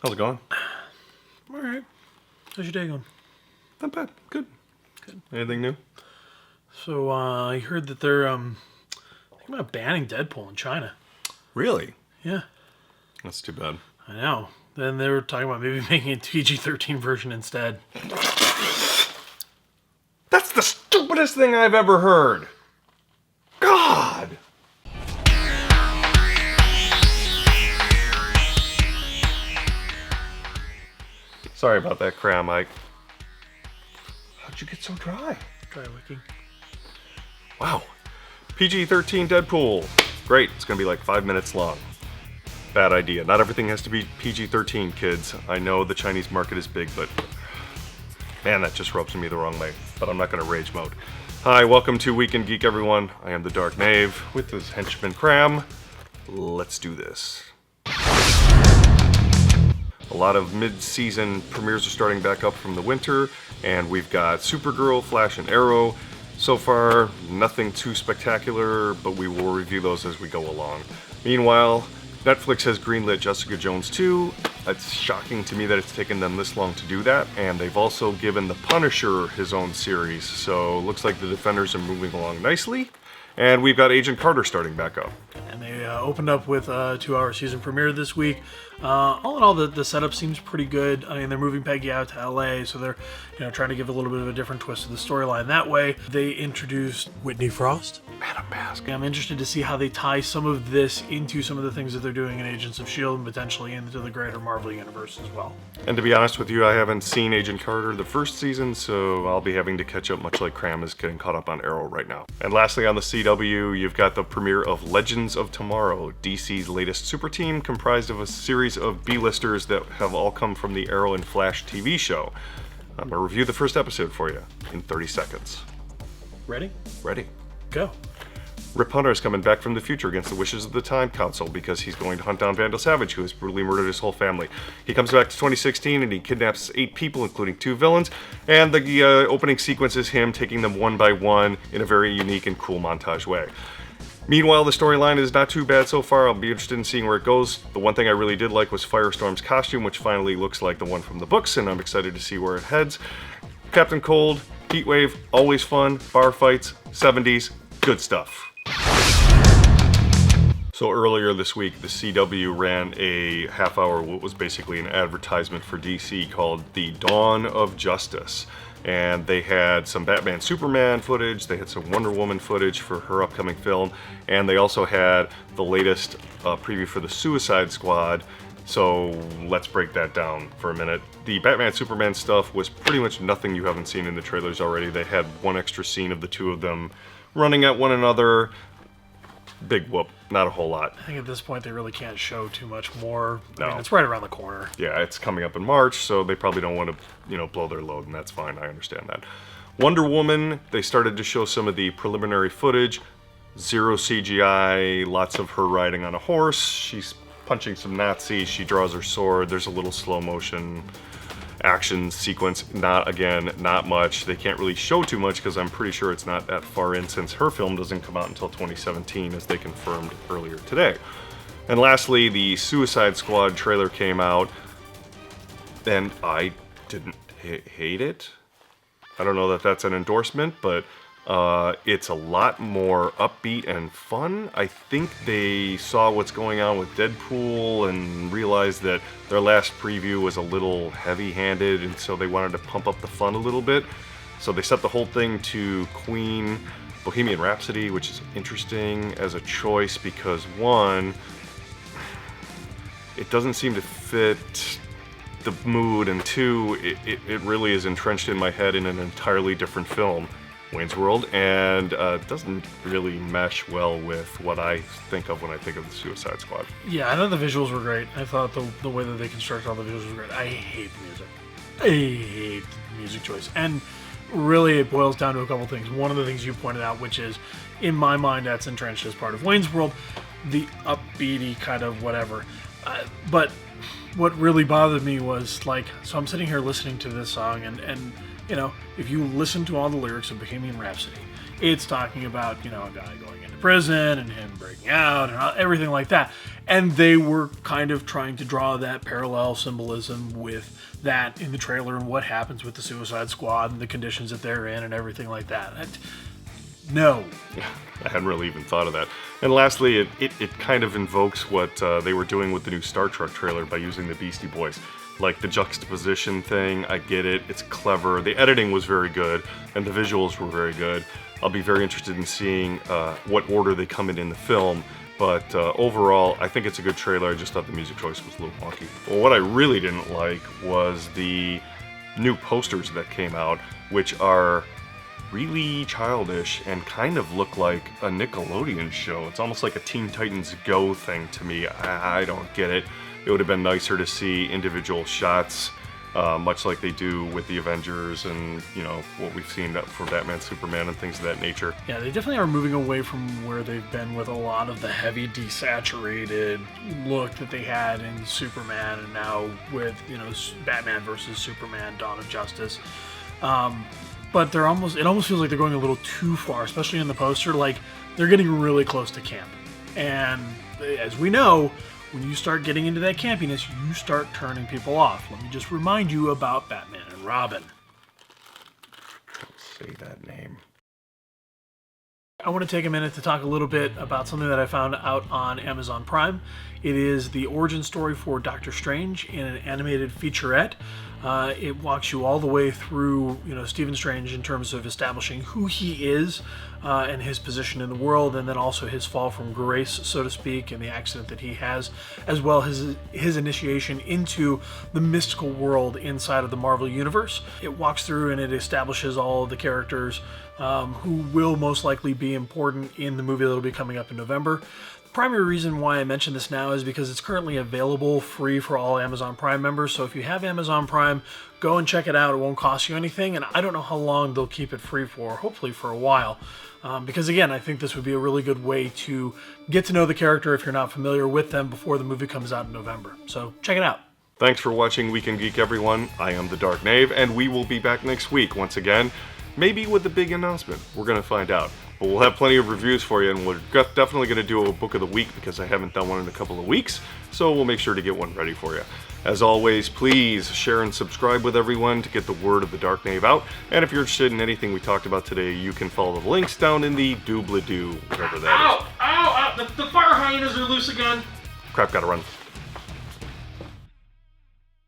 How's it going? All right. How's your day going? Not bad. Good. Anything new? So I heard that they're thinking about banning Deadpool in China. Really? Yeah, That's too bad. I know. Then they were talking about maybe making a PG-13 version instead. That's the stupidest thing I've ever heard. God! Sorry about that, Kram. How'd you get so dry? Try wicking. Wow. PG-13 Deadpool. Great. It's going to be like 5 minutes long. Bad idea. Not everything has to be PG-13, kids. I know the Chinese market is big, but man, that just rubs me the wrong way. But I'm not going to rage mode. Hi, welcome to Weekend Geek, everyone. I am the Dark Nave with his henchman Kram. Let's do this. A lot of mid-season premieres are starting back up from the winter, and we've got Supergirl, Flash, and Arrow. So far, nothing too spectacular, but we will review those as we go along. Meanwhile, Netflix has greenlit Jessica Jones 2. It's shocking to me that it's taken them this long to do that, and they've also given The Punisher his own series, so looks like the Defenders are moving along nicely. And we've got Agent Carter starting back up. And they opened up with a 2-hour season premiere this week. All in all, the setup seems pretty good. I mean, they're moving Peggy out to LA, so they're trying to give a little bit of a different twist to the storyline that way. They introduced Whitney Frost. Madam Mask. I'm interested to see how they tie some of this into some of the things that they're doing in Agents of S.H.I.E.L.D. and potentially into the greater Marvel universe as well. And to be honest with you, I haven't seen Agent Carter the first season, so I'll be having to catch up much like Kram is getting caught up on Arrow right now. And lastly on the CW, you've got the premiere of Legends of Tomorrow, DC's latest super team comprised of a series of B-listers that have all come from the Arrow and Flash TV show. I'm going to review the first episode for you in 30 seconds. Ready? Ready. Go. Rip Hunter is coming back from the future against the wishes of the Time Council because he's going to hunt down Vandal Savage, who has brutally murdered his whole family. He comes back to 2016 and he kidnaps 8 people, including 2 villains, and the opening sequence is him taking them one by one in a very unique and cool montage way. Meanwhile, the storyline is not too bad so far. I'll be interested in seeing where it goes. The one thing I really did like was Firestorm's costume, which finally looks like the one from the books, and I'm excited to see where it heads. Captain Cold, Heatwave, always fun, bar fights, 70s, good stuff. So earlier this week, the CW ran a half-hour, what was basically an advertisement for DC called The Dawn of Justice. And they had some Batman Superman footage, they had some Wonder Woman footage for her upcoming film, and they also had the latest preview for the Suicide Squad. So let's break that down for a minute. The Batman Superman stuff was pretty much nothing you haven't seen in the trailers already. They had one extra scene of the two of them running at one another. Big whoop, not a whole lot. I think at this point they really can't show too much more. No. I mean, it's right around the corner. Yeah, it's coming up in March, so they probably don't want to, blow their load, and that's fine. I understand that. Wonder Woman, they started to show some of the preliminary footage. 0 CGI, lots of her riding on a horse. She's punching some Nazis. She draws her sword. There's a little slow motion action sequence. Not much. They can't really show too much because I'm pretty sure it's not that far in since her film doesn't come out until 2017, as they confirmed earlier today. And lastly, the Suicide Squad trailer came out, and I didn't hate it. I don't know that that's an endorsement, but it's a lot more upbeat and fun. I think they saw what's going on with Deadpool and realized that their last preview was a little heavy-handed, and so they wanted to pump up the fun a little bit. So they set the whole thing to Queen Bohemian Rhapsody, which is interesting as a choice because, one, it doesn't seem to fit the mood, and two, it really is entrenched in my head in an entirely different film, Wayne's World, and doesn't really mesh well with what I think of when I think of the Suicide Squad. Yeah, I thought the visuals were great. I thought the way that they constructed all the visuals was great. I hate the music. I hate the music choice. And really it boils down to a couple things. One of the things you pointed out, which is, in my mind, that's entrenched as part of Wayne's World, the upbeaty kind of whatever. But what really bothered me was, so I'm sitting here listening to this song, and if you listen to all the lyrics of Bohemian Rhapsody, It's talking about, a guy going into prison and him breaking out and everything like that. And they were kind of trying to draw that parallel symbolism with that in the trailer and what happens with the Suicide Squad and the conditions that they're in and everything like that. No. I hadn't really even thought of that. And lastly, it kind of invokes what they were doing with the new Star Trek trailer by using the Beastie Boys. Like the juxtaposition thing, I get it, it's clever. The editing was very good, and the visuals were very good. I'll be very interested in seeing what order they come in the film. But overall, I think it's a good trailer. I just thought the music choice was a little wonky. Well, what I really didn't like was the new posters that came out, which are really childish and kind of look like a Nickelodeon show. It's almost like a Teen Titans Go thing to me. I don't get it. It would have been nicer to see individual shots, much like they do with the Avengers and, what we've seen for Batman, Superman, and things of that nature. Yeah, they definitely are moving away from where they've been with a lot of the heavy desaturated look that they had in Superman and now with, Batman versus Superman, Dawn of Justice. But it almost feels like they're going a little too far, especially in the poster. Like, they're getting really close to camp. And as we know, when you start getting into that campiness, you start turning people off. Let me just remind you about Batman and Robin. Don't say that name. I want to take a minute to talk a little bit about something that I found out on Amazon Prime. It is the origin story for Doctor Strange in an animated featurette. It walks you all the way through, Stephen Strange in terms of establishing who he is and his position in the world, and then also his fall from grace, so to speak, and the accident that he has, as well as his initiation into the mystical world inside of the Marvel Universe. It walks through and it establishes all of the characters who will most likely be important in the movie that will be coming up in November. Primary reason why I mention this now is because it's currently available free for all Amazon Prime members. So if you have Amazon Prime, go and check it out. It won't cost you anything, and I don't know how long they'll keep it free for, hopefully for a while. Because again, I think this would be a really good way to get to know the character if you're not familiar with them before the movie comes out in November. So check it out. Thanks for watching Weekend Geek, everyone. I am the Dark Knave, and we will be back next week once again, maybe with a big announcement. We're going to find out. But we'll have plenty of reviews for you, and we're definitely going to do a book of the week because I haven't done one in a couple of weeks, so we'll make sure to get one ready for you. As always, please share and subscribe with everyone to get the word of the Dark Knave out, and if you're interested in anything we talked about today, you can follow the links down in the doobly-doo, whatever that is. Ow! The fire hyenas are loose again! Crap, gotta run.